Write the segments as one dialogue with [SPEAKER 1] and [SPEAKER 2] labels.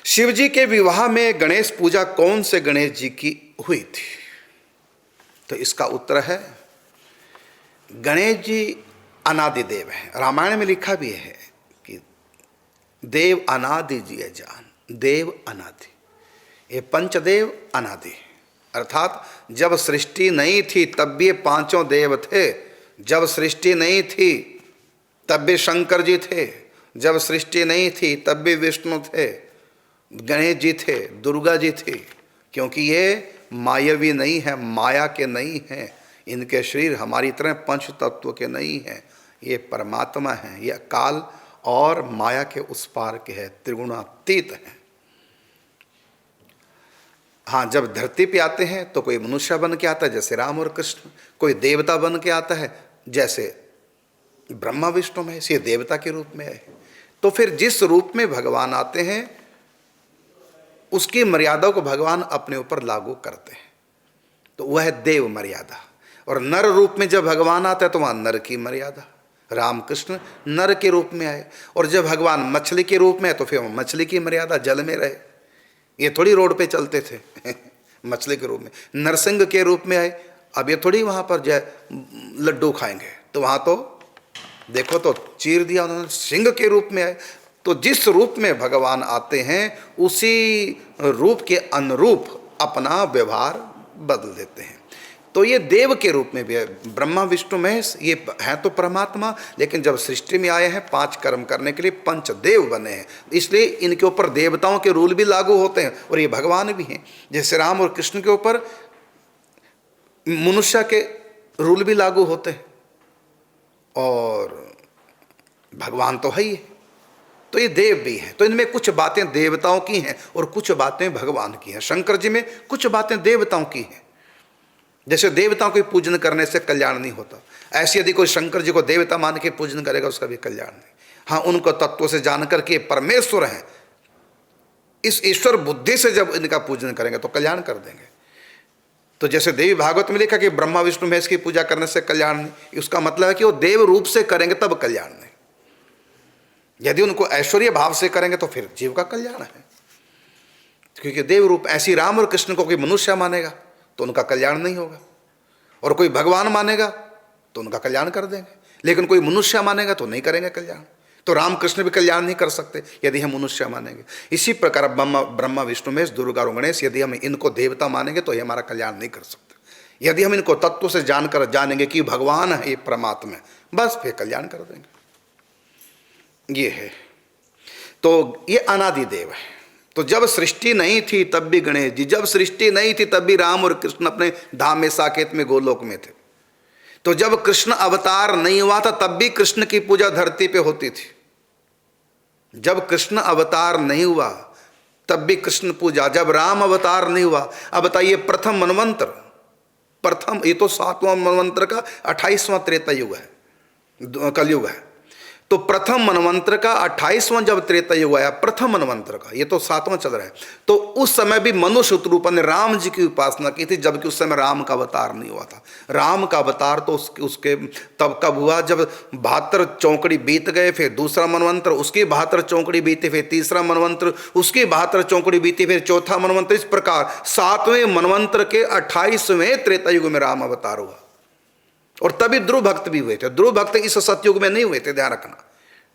[SPEAKER 1] शिव जी के विवाह में गणेश पूजा कौन से गणेश जी की हुई थी? तो इसका उत्तर है गणेश जी अनादि देव है। रामायण में लिखा भी है कि देव अनादि जी जान, देव अनादि, ये पंचदेव अनादि, अर्थात जब सृष्टि नहीं थी तब भी ये पांचों देव थे, जब सृष्टि नहीं थी तब भी शंकर जी थे, जब सृष्टि नहीं थी तब भी विष्णु थे, गणेश जी थे, दुर्गा जी थी, क्योंकि ये मायावी नहीं है, माया के नहीं हैं, इनके शरीर हमारी तरह पंच तत्व के नहीं हैं, ये परमात्मा हैं, ये काल और माया के उस पार के हैं, त्रिगुणातीत हैं। हाँ, जब धरती पे आते हैं तो कोई मनुष्य बन के आता है जैसे राम और कृष्ण, कोई देवता बन के आता है जैसे ब्रह्मा विष्णु में, ये देवता के रूप में है। तो फिर जिस रूप में भगवान आते हैं उसकी मर्यादा को भगवान अपने ऊपर लागू करते हैं, तो वह है देव मर्यादा। और नर रूप में जब भगवान आता है तो वहाँ नर की मर्यादा, रामकृष्ण नर के रूप में आए। और जब भगवान मछली के रूप में है तो फिर मछली की मर्यादा, जल में रहे, ये थोड़ी रोड पे चलते थे मछली के रूप में। नरसिंह के रूप में आए, अब ये थोड़ी वहाँ पर जय लड्डू खाएंगे, तो वहाँ तो देखो तो चीर दिया उन्होंने, सिंह के रूप में आए। तो जिस रूप में भगवान आते हैं उसी रूप के अनुरूप अपना व्यवहार बदल देते हैं। तो ये देव के रूप में भी है, ब्रह्मा विष्णु महेश ये हैं तो परमात्मा, लेकिन जब सृष्टि में आए हैं 5 कर्म करने के लिए पंचदेव बने हैं, इसलिए इनके ऊपर देवताओं के रूल भी लागू होते हैं और ये भगवान भी हैं। जैसे राम और कृष्ण के ऊपर मनुष्य के रूल भी लागू होते हैं और भगवान तो है ही है, तो ये देव भी है। तो इनमें कुछ बातें देवताओं की हैं और कुछ बातें भगवान की हैं। शंकर जी में कुछ बातें देवताओं की हैं, जैसे देवताओं को पूजन करने से कल्याण नहीं होता, ऐसे यदि कोई शंकर जी को देवता मान के पूजन करेगा उसका भी कल्याण नहीं। हाँ, उनको तत्व से जान करके परमेश्वर हैं, इस ईश्वर बुद्धि से जब इनका पूजन करेंगे तो कल्याण कर देंगे। तो जैसे देवी भागवत में लिखा कि ब्रह्मा विष्णु महेश की पूजा करने से कल्याण नहीं, उसका मतलब है कि वो देव रूप से करेंगे तब कल्याण नहीं। यदि उनको ऐश्वर्य भाव से करेंगे तो फिर जीव का कल्याण है, क्योंकि देव रूप। ऐसी राम और कृष्ण को कोई मनुष्य मानेगा तो उनका कल्याण नहीं होगा, और कोई भगवान मानेगा तो उनका कल्याण कर देंगे, लेकिन कोई मनुष्य मानेगा तो नहीं करेंगे कल्याण। तो राम कृष्ण भी कल्याण नहीं कर सकते यदि हम मनुष्य मानेंगे। इसी प्रकार ब्रह्मा विष्णु महेश दुर्गा और गणेश, यदि हम इनको देवता मानेंगे तो ये हमारा कल्याण नहीं कर सकते। यदि हम इनको तत्व से जानकर जानेंगे कि भगवान है, ये परमात्मा है, बस फिर कल्याण कर देंगे। ये है, तो ये अनादि देव है। तो जब सृष्टि नहीं थी तब भी गणेश जी, जब सृष्टि नहीं थी तब भी राम और कृष्ण अपने धाम में साकेत में गोलोक में थे। तो जब कृष्ण अवतार नहीं हुआ था तब भी कृष्ण की पूजा धरती पे होती थी। जब कृष्ण अवतार नहीं हुआ तब भी कृष्ण पूजा, जब राम अवतार नहीं हुआ। अब बताइए, प्रथम मनवंतर, प्रथम, ये तो 7वां मनवंतर का 28वां त्रेता युग है, कलयुग है। तो प्रथम मनवंतर का 28वां जब त्रेता युग आया, प्रथम मनवंतर का, ये तो 7वां चल रहा है, तो उस समय भी मनुष्य उत्रूपा ने राम जी की उपासना की थी, जबकि उस समय राम का अवतार नहीं हुआ था। राम का अवतार तो उसके तब कब हुआ जब 72 चौकड़ी बीत गए, फिर दूसरा मनवंतर, उसकी 72 चौकड़ी बीती, फिर तीसरा मनवंतर, उसकी 72 चौकड़ी बीती, फिर चौथा मनवंतर। इस प्रकार 7वें मनवंतर के 28वें त्रेता युग में राम अवतार हुआ। और तभी ध्रुव भक्त भी हुए थे। ध्रुव भक्त इस सतयुग में नहीं हुए थे, ध्यान रखना,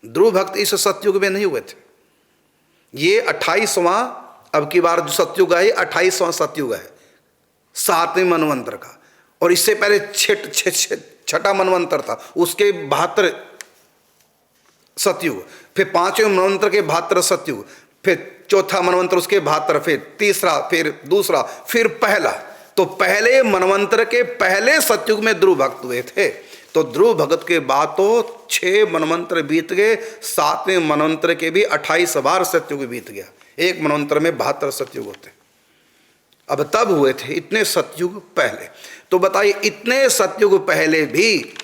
[SPEAKER 1] ध्रुव भक्त इस सतयुग में नहीं हुए थे। ये 28वां, अब की बार जो सतयुग है 28वां सतयुग है, 7वें मनवंतर का। और इससे पहले छठा मनवंतर था, उसके 72 सतयुग, फिर 5वें मनवंतर के 72 सतयुग, फिर चौथा मनवंतर उसके 72, फिर तीसरा, फिर दूसरा, फिर पहला। तो पहले मनवंतर के पहले सतयुग में ध्रुव भक्त हुए थे। तो ध्रुव भगत के बाद तो 6 मनवंतर बीत गए, 7वें मनवंतर के भी 28 बार सतयुग बीत गया। एक मनवंतर में 72 सतयुग होते, अब तब हुए थे इतने सतयुग पहले। तो बताइए, इतने सतयुग पहले भी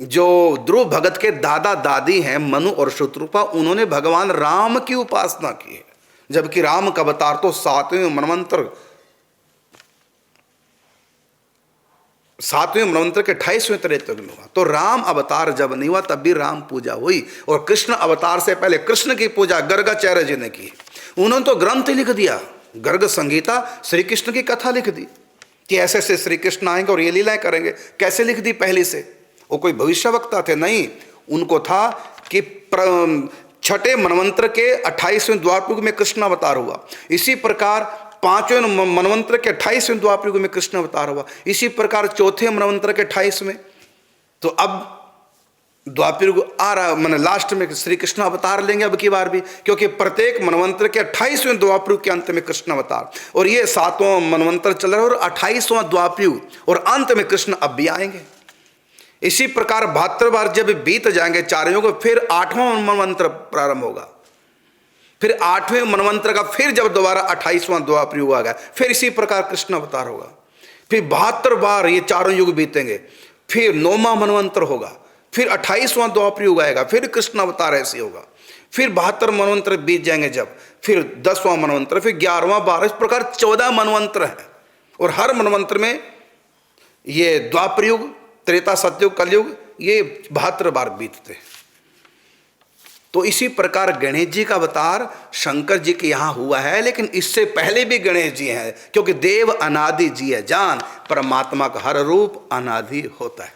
[SPEAKER 1] जो ध्रुव भगत के दादा दादी हैं मनु और शत्रुपा, उन्होंने भगवान राम की उपासना की है, जबकि राम का अवतार तो 7वें मनवंतर 7वें मनवंतर के 28वें त्रेता में हुआ। तो राम अवतार जब नहीं हुआ तब भी राम पूजा हुई, और कृष्ण अवतार से पहले कृष्ण की पूजा गर्गाचार्य जी ने की। उन्होंने तो ग्रंथ लिख दिया, गर्ग संगीता, श्री कृष्ण की कथा लिख दी कि ऐसे ऐसे श्री कृष्ण आएंगे और ये लीलाएं करेंगे। कैसे लिख दी पहले से? वो कोई भविष्यवक्ता थे? नहीं, उनको था कि छठे मनवंतर के 28वें द्वापर में कृष्ण अवतार हुआ। इसी प्रकार 5वें मनवंतर के 28वें द्वापर युग में कृष्ण अवतार हुआ। इसी प्रकार चौथे मनवंतर के 28वें। तो अब द्वापर युग आ रहा, मैंने लास्ट में श्री कृष्ण अवतार लेंगे अब की बार भी, क्योंकि प्रत्येक मनवंतर के 28वें द्वापर युग के अंत में कृष्ण अवतार, और ये 7वां मनवंतर चल रहा है और 28वां द्वापर युग, और अंत में कृष्ण अब भी आएंगे। इसी प्रकार 72 बार जब बीत जाएंगे 4 युग, फिर 8वां मनवंतर प्रारंभ होगा। फिर 8वें मनवंतर का फिर जब दोबारा 28वां द्वापर युग आ गया, फिर इसी प्रकार कृष्ण अवतार होगा। फिर 72 बार ये चारों युग बीतेंगे, फिर 9वां मनवंतर होगा, फिर 28वां द्वापर युग आएगा, फिर कृष्ण अवतार ऐसे होगा। फिर 72 मनवंतर बीत जाएंगे जब, फिर 10वां मनवंतर, फिर 11वां, 12, इस प्रकार 14 मनवंतर है। और हर मनवंतर में ये द्वापर युग, त्रेता, सतयुग, कलयुग, ये 72 बार बीतते हैं। तो इसी प्रकार गणेश जी का अवतार शंकर जी के यहाँ हुआ है, लेकिन इससे पहले भी गणेश जी हैं, क्योंकि देव अनादि जी है जान, परमात्मा का हर रूप अनादि होता है।